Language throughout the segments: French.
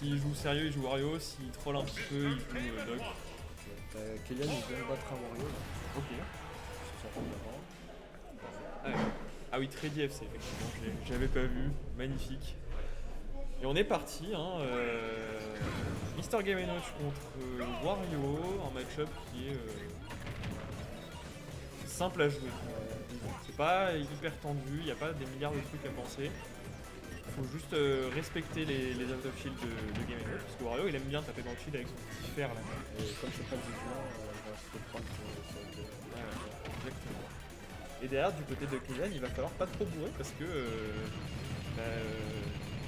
S'il joue sérieux, il joue Wario. S'il troll un petit peu, il joue Doc. Kélian il vient de battre un Wario là. Ok. Sur son rang d'avant. Ah, ouais. Ah oui, très DFC, effectivement. J'avais pas vu. Magnifique. Et on est parti. Hein, Mister Game & Watch contre Wario. Un match-up qui est simple à jouer. C'est pas hyper tendu. Il n'y a pas des milliards de trucs à penser. Faut juste respecter les out of shield de Game & Watch. Parce que Wario il aime bien taper dans le shield avec son petit fer là. Et comme c'est pas du blanc, on va se prendre sur Exactement. Et derrière, du côté de Kélian, il va falloir pas trop bourrer parce que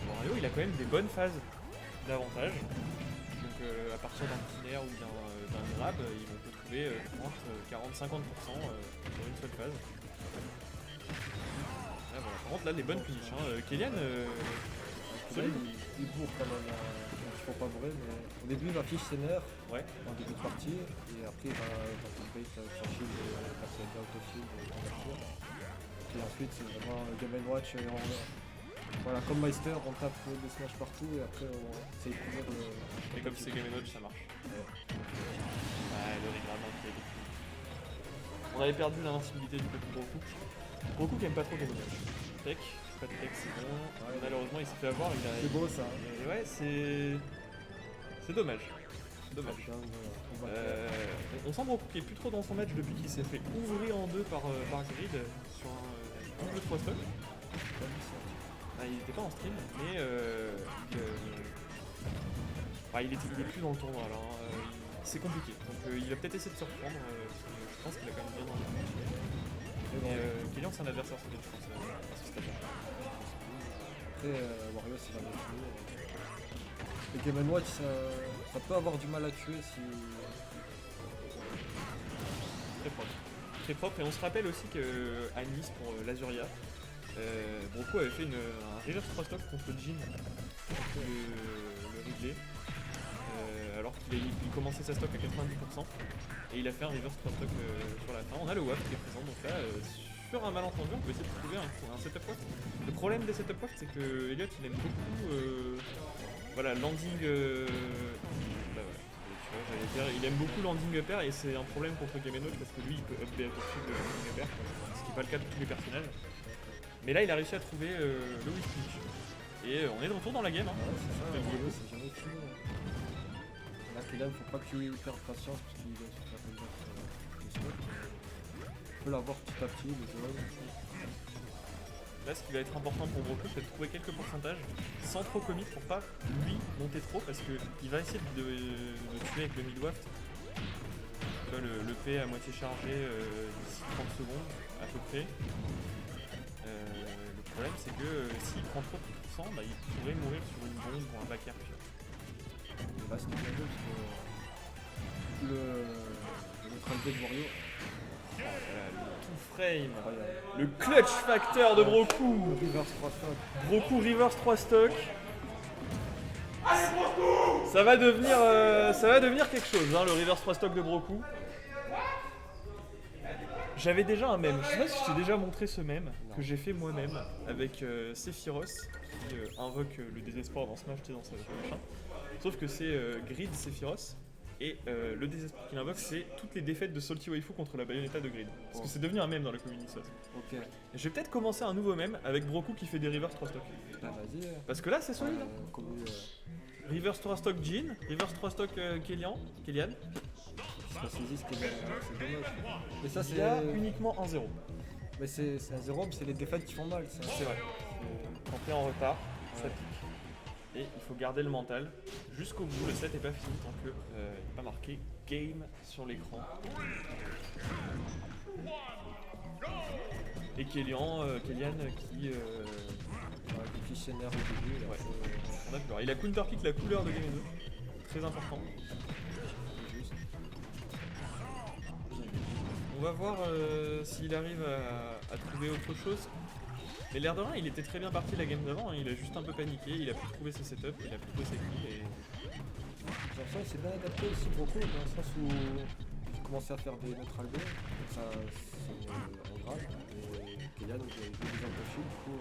Wario il a quand même des bonnes phases d'avantage. Donc à partir d'un petit air ou d'un grab, ils vont te trouver 30, 40, 50% sur une seule phase. Là, voilà. Par contre là les bonnes punish. Kélian, il bourre quand même. Donc il faut pas bourrer, mais au début il affiche ses nerfs ouais. en début de partie, et après il va dans bait sur shield, passer auto-shield et convertir. Et ensuite c'est vraiment Game & Watch. Voilà, comme Meister, on tape des smash partout et après on essaye de couvrir le. Et comme c'est Game & Watch, ça marche. Ouais. Le regrab qui a été pris. On avait perdu l'invincibilité du côté de Brocook. Brocook aime pas trop les voyages. Tech, pas de tech, c'est bon. Ouais. Malheureusement, il s'est fait avoir. C'est beau ça. Et ouais, c'est. C'est dommage. Dommage. On sent Brocook qui est plus trop dans son match depuis qu'il s'est fait ouvrir en deux par Grid sur un double 3 stock. Il était pas en stream, mais il est plus dans le tournoi alors. C'est compliqué. Donc il va peut-être essayer de se reprendre. Je pense qu'il a quand même bien dans le match. Mais Kélian c'est un adversaire solide, je pense, à ce stade-là. Après, Wario c'est jamais fini. Le Game & Watch ça peut avoir du mal à tuer si. Très propre. Très propre. Et on se rappelle aussi qu'à Nice pour l'Azuria, Broco avait fait un reverse 3 stock contre Jin, le Ridley, alors qu'il commençait sa stock à 90%, et il a fait un reverse 3 stock sur la fin. On a le WAF qui est présent, donc là, sur un malentendu, on peut essayer de trouver un setup waft. Le problème des setup waft, c'est que Elliot il aime beaucoup landing. J'allais dire, il aime beaucoup landing pair et c'est un problème contre Game & Watch parce que lui il peut up B à tout de suite de landing pair, ce qui n'est pas le cas de tous les personnages. Mais là il a réussi à trouver le weak switch. Et on est de retour dans la game. Hein. Ouais, c'est ça, Wario c'est jamais fini. Là, Kélian, faut pas qu'il perde patience parce qu'il va se faire le stock. On peut l'avoir petit à petit, les zones. Là, ce qui va être important pour Broco, c'est de trouver quelques pourcentages sans trop commit pour pas lui monter trop parce qu'il va essayer de tuer avec le mid-waft. Le P à moitié chargé d'ici 30 secondes à peu près. Le problème c'est que s'il prend trop de pourcent, il pourrait mourir sur une bombe ou un back air. Et là c'était bien joué parce que le train de Wario. Oh là là, le tout frame, le clutch factor de Broco. Reverse 3 stock. Broco reverse 3 stock. Ça va devenir quelque chose, hein, le reverse 3 stock de Broco. J'avais déjà un mème, je sais pas si je t'ai déjà montré ce mème que j'ai fait moi-même avec Sephiroth qui invoque le désespoir dans Smash, dans sa machin. Sauf que c'est Grid Sephiroth. Et le désespoir qu'il invoque, c'est toutes les défaites de Salty Waifu contre la Bayonetta de Grid. Parce que c'est devenu un mème dans la community. Ok. Et je vais peut-être commencer un nouveau mème avec Broco qui fait des reverse 3 stock. Bah vas-y. Parce que là c'est solide. Reverse 3 stock Jin, reverse 3 stock Kélian. Je me suis dit c'est dommage. Mais ça Il y a uniquement 1-0. Mais c'est un 0, mais c'est les défaites qui font mal. Ça. C'est vrai. Quand t'es en retard, ça pique. Et il faut garder le mental jusqu'au bout. Le set n'est pas fini tant que il n'est pas marqué game sur l'écran. Et Kélian qui fiche ses nerfs au début. Ouais. On a peur. Il a counter kick la couleur de Game & 2. Très important. On va voir s'il arrive à trouver autre chose. Mais l'air de rien, il était très bien parti la game d'avant, hein. Il a juste un peu paniqué, il a pu trouver ses setups, il a pu trouver ses kills et... J'ai l'impression qu'il s'est bien adapté aussi beaucoup, dans le sens où j'ai commencé à faire des neutral B, donc ça c'est en grave, et Kélian il a eu des autoshield, du coup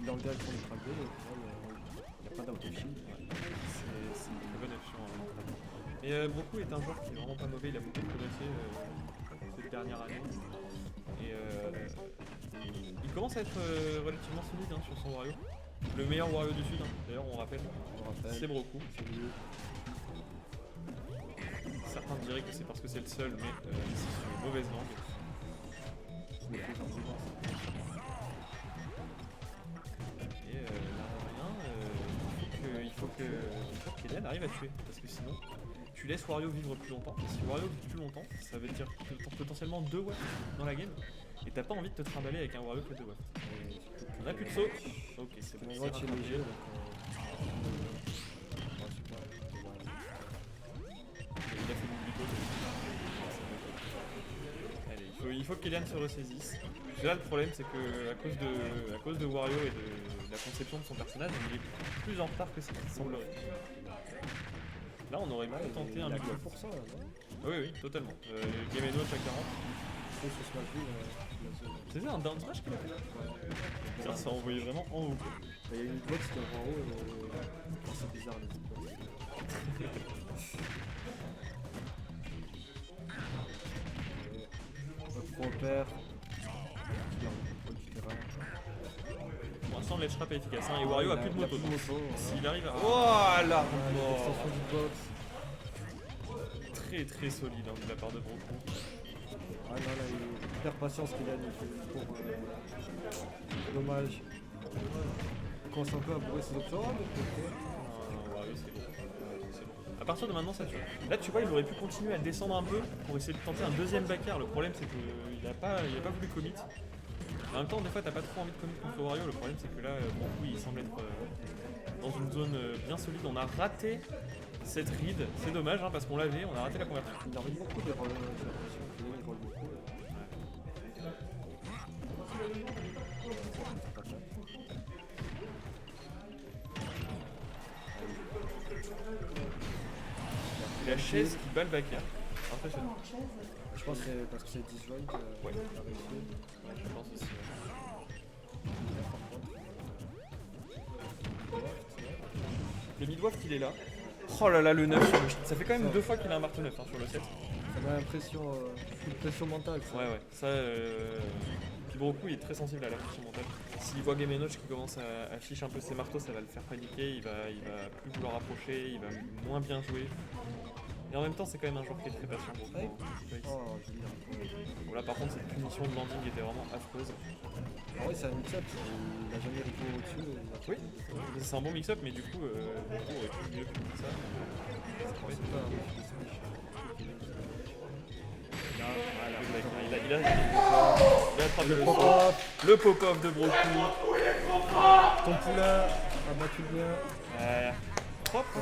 il est en direct sur neutral B, et au final il n'y a pas d'autoshield. Mais Broku est un joueur qui est vraiment pas mauvais, il a beaucoup progressé cette dernière année. Et il commence à être relativement solide sur son Wario. Le meilleur Wario du Sud, d'ailleurs on rappelle, c'est Broku. C'est lui. Certains diraient que c'est parce que c'est le seul, mais c'est une mauvaise langue. Je me fais gentiment. Et il faut que Kélian arrive à tuer, parce que sinon tu laisses Wario vivre plus longtemps. Et si Wario vit plus longtemps, ça veut dire potentiellement 2 wafts dans la game. Et t'as pas envie de te trimballer avec un Wario qui a 2 wafts. On a plus de saut. Ok, c'est bon. Game c'est Watch est rattrapé. léger, donc Il a fait une plutôt. Allez, il faut que Kélian se ressaisisse. Là, le problème, c'est que à cause de Wario et de la conception de son personnage, il est plus en retard que ce qu'il semblerait. Là, on aurait pu tenter un il a mix. 9% là, non? Oui, totalement. Game & Watch à 40. Sur Smash Bros, C'est ça, un down smash qu'il a fait là. Tiens, ça a envoyé vraiment en haut. Quoi. il y a une box qui est en haut et c'est bizarre les box. Notre repère. Pour l'instant, le ledge trap est efficace. Et Wario a plus de moto. Il a plus de moto. S'il arrive à. Oh là L'extension du box. Très très solide de la part de Broku. Ah non, là, il perd patience qu'il a pour. Dommage. Il commence un peu à bourrer ses options. Ah, mais peut-être. Wario, c'est bon. C'est bon. À partir de maintenant, ça tue. Là, tu vois, il aurait pu continuer à descendre un peu pour essayer de tenter un deuxième backer. Le problème, c'est qu'il a pas voulu commit. En même temps, des fois, t'as pas trop envie de commit contre Wario. Le problème, c'est que là, Broku, il semble être dans une zone bien solide. On a raté cette read. C'est dommage, parce qu'on l'avait. On a raté la conversion. Il arrive beaucoup de rolls. J'ai l'impression qu'il roll beaucoup. Et la chaise qui bat le backer. Impressionnant. Je pense que c'est parce que c'est disjoint. Ouais. Il a réussi. Ouais, je pense aussi. Le mid-waft, il est là. Oh là là, le 9 sur le... Ça fait quand même 2 fois qu'il a un marteau 9 sur le 7. Ça m'a l'impression. Une pression mentale. Ça. Ouais. Ça, Puis Broku, il est très sensible à la pression mentale. S'il voit Game & Watch qui commence à fiche un peu ses marteaux, ça va le faire paniquer. Il va plus vouloir approcher, il va moins bien jouer. Et en même temps, c'est quand même un joueur qui est très patient. Broku. Ouais. Ouais. Oh, je veux dire. Bon, là, par contre, cette punition de landing était vraiment affreuse. Ah ouais, c'est un mix-up. Il a jamais ripo au-dessus. Oui, c'est un bon mix-up, mais du coup, Broku aurait pu mieux que ça. Ouais. C'est pas un mix de Smash. Il a attrapé le saut. Le pop-off de Broku. Ton poulain a battu bien. Propre.